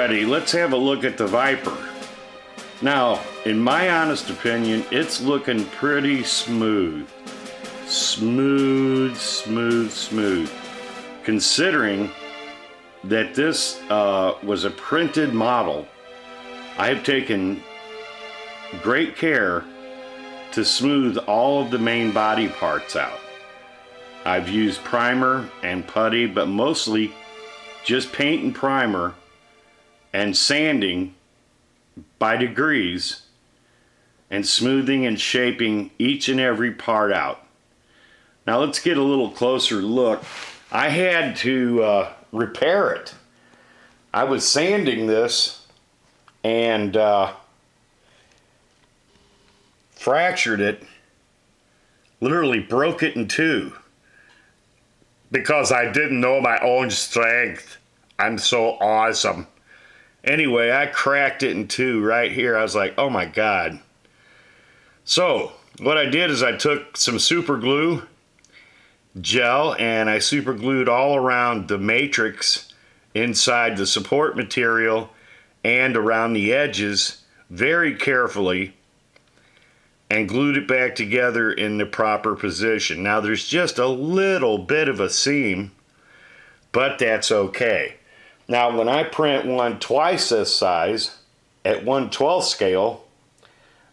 Alrighty, let's have a look at the Viper. Now, in my honest opinion, it's looking pretty smooth. Smooth. Considering that this was a printed model, I have taken great care to smooth all of the main body parts out. I've used primer and putty, but mostly just paint and primer and sanding by degrees and smoothing and shaping each and every part out. Now let's get a little closer look. I had to repair it. I was sanding this and fractured it, literally broke it in two because I didn't know my own strength. I'm so awesome. Anyway, I cracked it in two right here. I was like, oh my God. So what I did is I took some super glue gel and I super glued all around the matrix inside the support material and around the edges very carefully and glued it back together in the proper position. Now there's just a little bit of a seam, but that's okay. Now when I print one twice this size at 1/12 scale,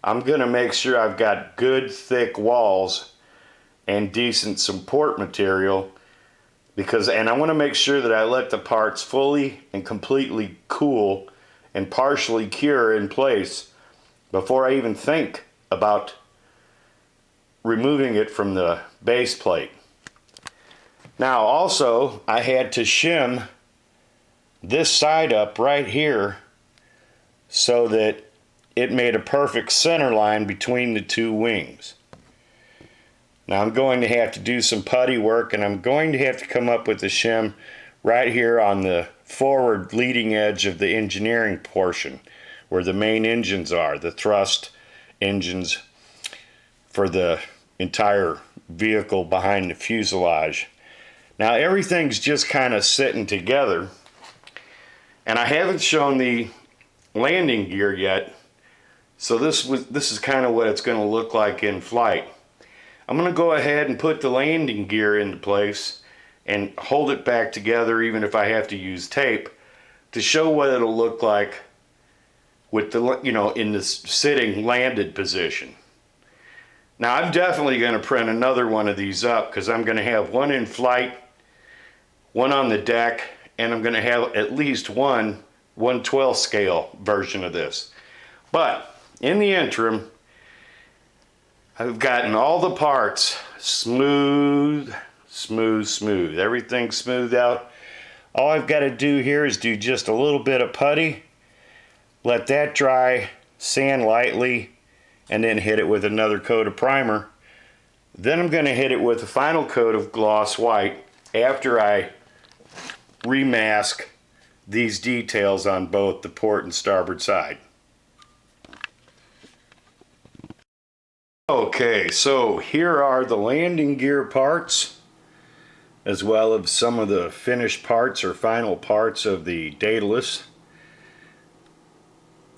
I'm gonna make sure I've got good thick walls and decent support material and I wanna make sure that I let the parts fully and completely cool and partially cure in place before I even think about removing it from the base plate. Now also I had to shim this side up right here so that it made a perfect center line between the two wings. Now I'm going to have to do some putty work and I'm going to have to come up with a shim right here on the forward leading edge of the engineering portion where the main engines are, the thrust engines for the entire vehicle behind the fuselage. Now everything's just kind of sitting together and I haven't shown the landing gear yet, so this is kind of what it's going to look like in flight. I'm going to go ahead and put the landing gear into place and hold it back together even if I have to use tape to show what it'll look like with the, in the sitting landed position. Now I'm definitely going to print another one of these up because I'm going to have one in flight, one on the deck, and I'm going to have at least one 1/12 scale version of this. But in the interim, I've gotten all the parts smooth. Everything's smoothed out. All I've got to do here is do just a little bit of putty, let that dry, sand lightly, and then hit it with another coat of primer. Then I'm going to hit it with a final coat of gloss white after I remask these details on both the port and starboard side. Okay, so here are the landing gear parts as well as some of the finished parts or final parts of the Daedalus.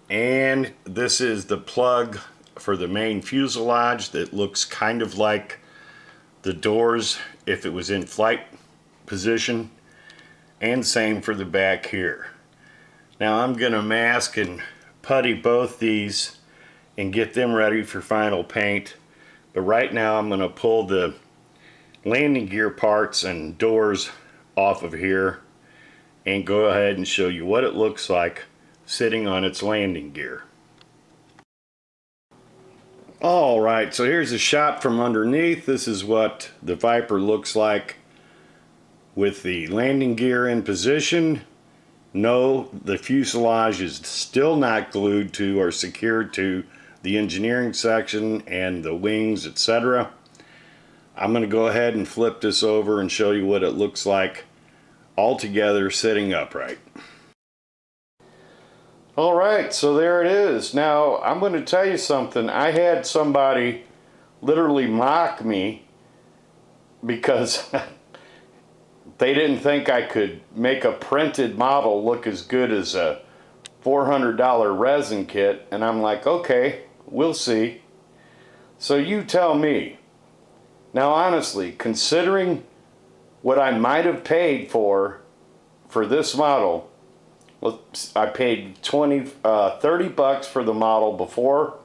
And this is the plug for the main fuselage that looks kind of like the doors if it was in flight position, and same for the back here. Now I'm going to mask and putty both these and get them ready for final paint, but right now I'm going to pull the landing gear parts and doors off of here and go ahead and show you what it looks like sitting on its landing gear. Alright, so here's a shot from underneath. This is what the Viper looks like with the landing gear in position. No, the fuselage is still not glued to or secured to the engineering section and the wings, etc. I'm going to go ahead and flip this over and show you what it looks like all together sitting upright. Alright, so there it is. Now, I'm going to tell you something. I had somebody literally mock me because they didn't think I could make a printed model look as good as a $400 resin kit, and I'm like, okay, we'll see. So you tell me. Now honestly, considering what I might have paid for this model, I paid 30 bucks for the model before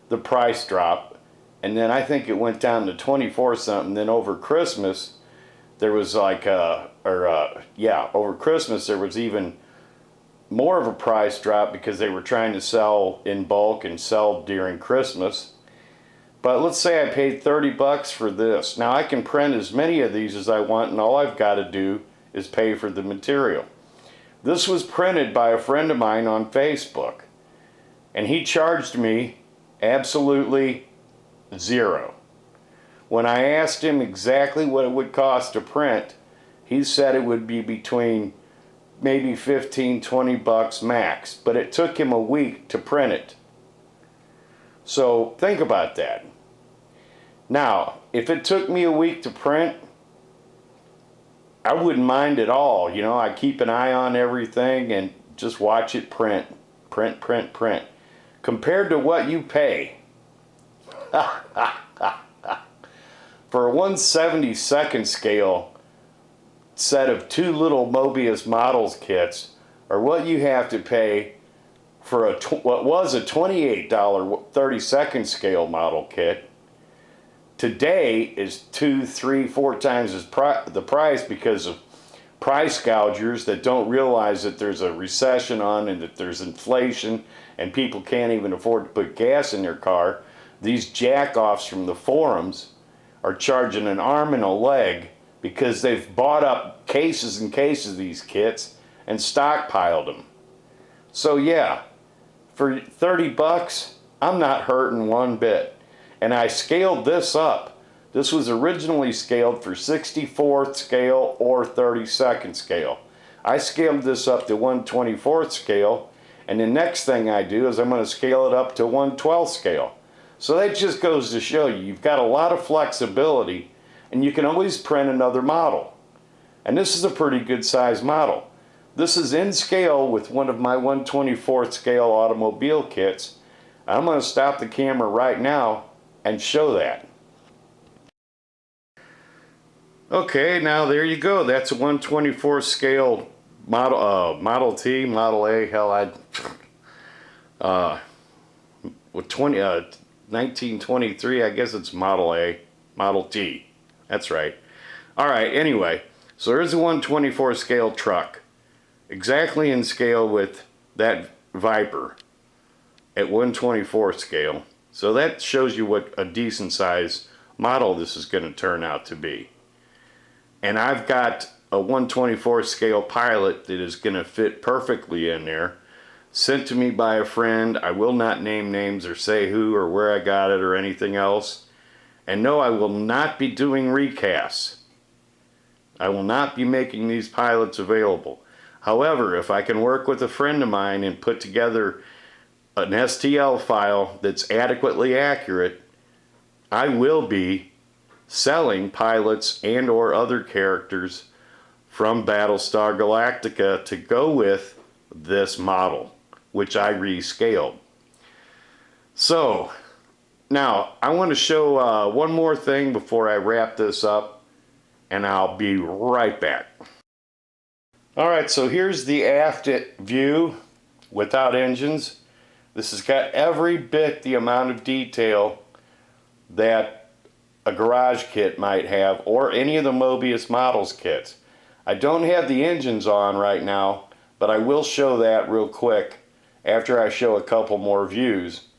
the price drop, and then I think it went down to 24 something. Then over Christmas there was like over Christmas there was even more of a price drop because they were trying to sell in bulk and sell during Christmas. But let's say I paid 30 bucks for this. Now I can print as many of these as I want, and all I've got to do is pay for the material. This was printed by a friend of mine on Facebook, and he charged me absolutely zero. When I asked him exactly what it would cost to print, he said it would be between maybe 15, 20 bucks max, but it took him a week to print it. So think about that. Now, if it took me a week to print, I wouldn't mind at all. You know, I keep an eye on everything and just watch it print. Compared to what you pay for a 1/72nd scale set of two little Mobius models kits, or what you have to pay for what was a $28 32nd scale model kit, today is 2, 3, 4 times the price because of price gougers that don't realize that there's a recession on and that there's inflation and people can't even afford to put gas in their car. These jack-offs from the forums are charging an arm and a leg because they've bought up cases and cases of these kits and stockpiled them. So yeah, for 30 bucks, I'm not hurting one bit. And I scaled this up. This was originally scaled for 64th scale or 32nd scale. I scaled this up to 1/24th scale, and the next thing I do is I'm going to scale it up to 1/12th scale. So that just goes to show you, you've got a lot of flexibility, and you can always print another model. And this is a pretty good size model. This is in scale with one of my 1/24th scale automobile kits. I'm going to stop the camera right now and show that. Okay, now there you go. That's a 1/24th scale Model T, Model A. Hell, with 1923, I guess it's Model A, Model T. That's right. All right, anyway, so there's a 1/24th scale truck, exactly in scale with that Viper at 1/24th scale. So that shows you what a decent size model this is going to turn out to be. And I've got a 1/24th scale Pilot that is going to fit perfectly in there, sent to me by a friend. I will not name names or say who or where I got it or anything else. And no, I will not be doing recasts. I will not be making these pilots available. However, if I can work with a friend of mine and put together an STL file that's adequately accurate, I will be selling pilots and or other characters from Battlestar Galactica to go with this model, which I rescaled. So now I want to show one more thing before I wrap this up, and I'll be right back. Alright, so here's the aft view without engines. This has got every bit the amount of detail that a garage kit might have, or any of the Mobius models kits. I don't have the engines on right now, but I will show that real quick after I show a couple more views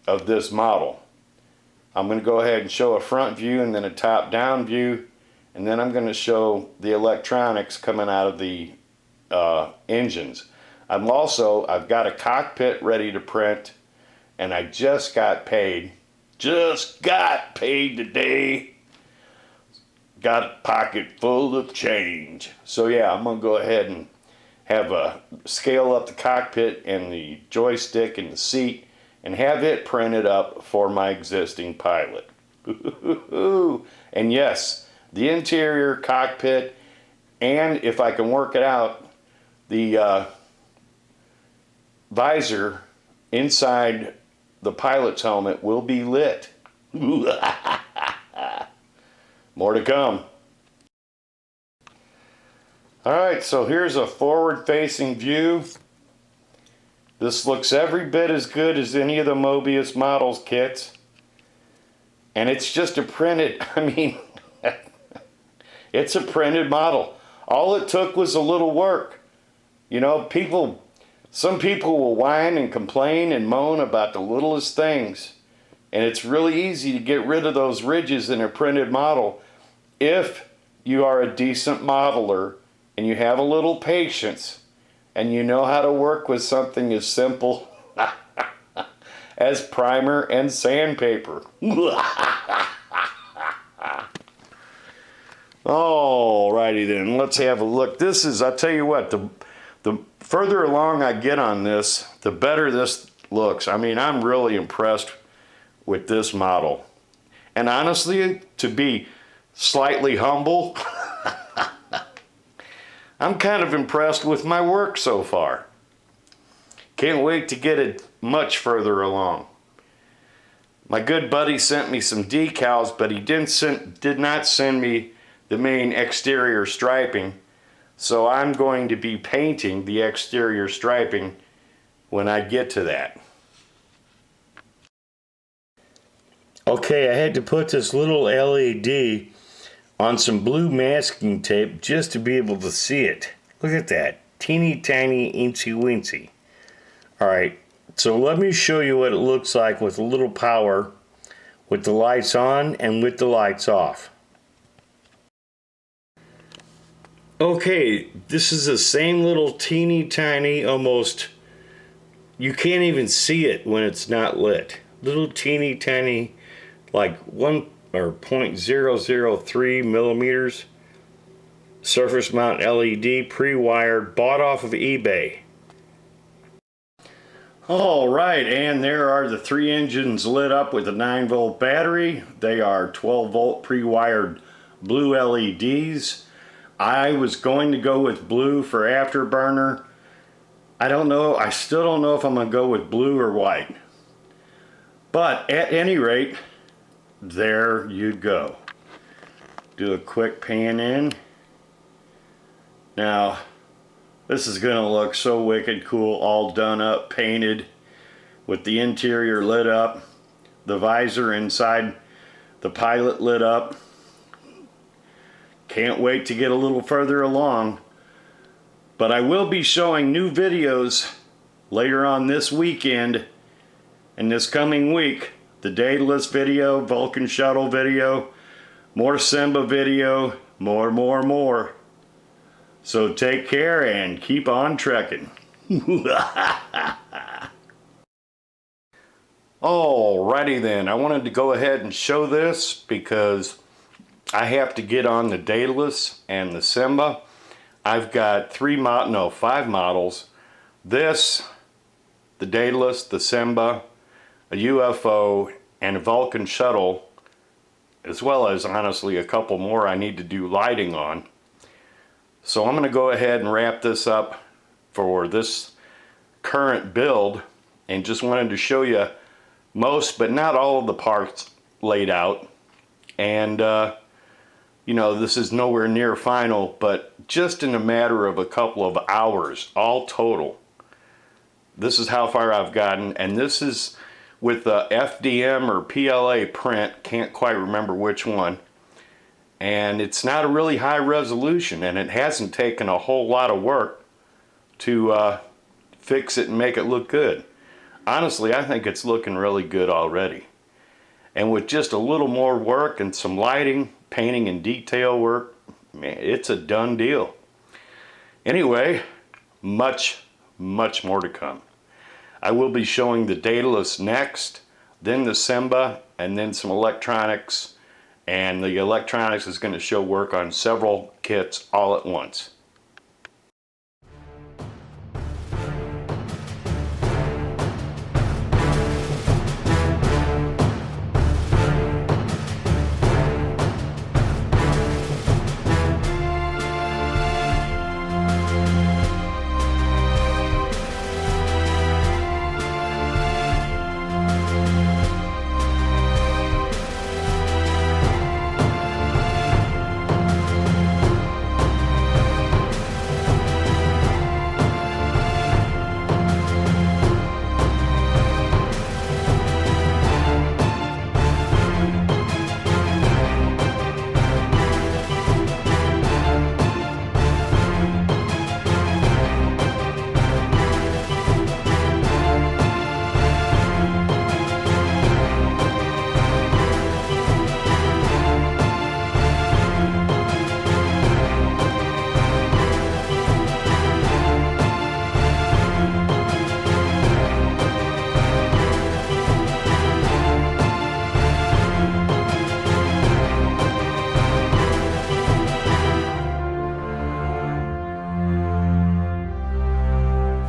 of this model. I'm going to go ahead and show a front view and then a top down view, and then I'm going to show the electronics coming out of the engines. I've got a cockpit ready to print, and I just got paid today. Got a pocket full of change. So yeah, I'm gonna go ahead and have a scale up the cockpit and the joystick and the seat and have it printed up for my existing Pilot. And yes, the interior cockpit, and if I can work it out, the visor inside the pilot's helmet will be lit. More to come. Alright, so here's a forward-facing view. This looks every bit as good as any of the Mobius models kits. And it's just a printed, it's a printed model. All it took was a little work. You know, some people will whine and complain and moan about the littlest things. And it's really easy to get rid of those ridges in a printed model if you are a decent modeler and you have a little patience and you know how to work with something as simple as primer and sandpaper. Alrighty then, let's have a look. This is, I'll tell you what, the further along I get on this, the better this looks. I mean, I'm really impressed with this model. And honestly, to be slightly humble, I'm kind of impressed with my work so far. Can't wait to get it much further along. My good buddy sent me some decals, but he did not send me the main exterior striping. So I'm going to be painting the exterior striping when I get to that. Okay, I had to put this little LED on some blue masking tape just to be able to see it. Look at that. Teeny tiny incy wincy. Alright, so let me show you what it looks like with a little power, with the lights on and with the lights off. Okay, this is the same little teeny tiny, almost, you can't even see it when it's not lit. Little teeny tiny, like 0.003 millimeters surface mount LED, pre-wired, bought off of eBay. Alright, and there are the 3 engines lit up with a 9-volt battery. They are 12-volt pre-wired blue LEDs. I was going to go with blue for afterburner. I don't know, I still don't know if I'm going to go with blue or white. But at any rate, there you go. Do a quick pan in. Now, this is going to look so wicked cool, all done up, painted, with the interior lit up, the visor inside the pilot lit up. Can't wait to get a little further along. But I will be showing new videos later on this weekend and this coming week. The Daedalus video, Vulcan Shuttle video, more Simba video, more. So take care and keep on trekking. Alrighty then, I wanted to go ahead and show this because I have to get on the Daedalus and the Simba. I've got 5 models. This, the Daedalus, the Simba, a UFO, and a Vulcan Shuttle, as well as honestly a couple more I need to do lighting on. So I'm going to go ahead and wrap this up for this current build, and just wanted to show you most but not all of the parts laid out. And you know, this is nowhere near final, but just in a matter of a couple of hours all total, this is how far I've gotten. And this is with the FDM or PLA print, can't quite remember which one. And it's not a really high resolution, and it hasn't taken a whole lot of work to fix it and make it look good. Honestly, I think it's looking really good already. And with just a little more work and some lighting, painting and detail work, man, it's a done deal. Anyway, much more to come. I will be showing the Daedalus next, then the Simba, and then some electronics. And the electronics is going to show work on several kits all at once.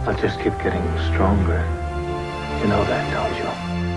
I'll just keep getting stronger. You know that, don't you?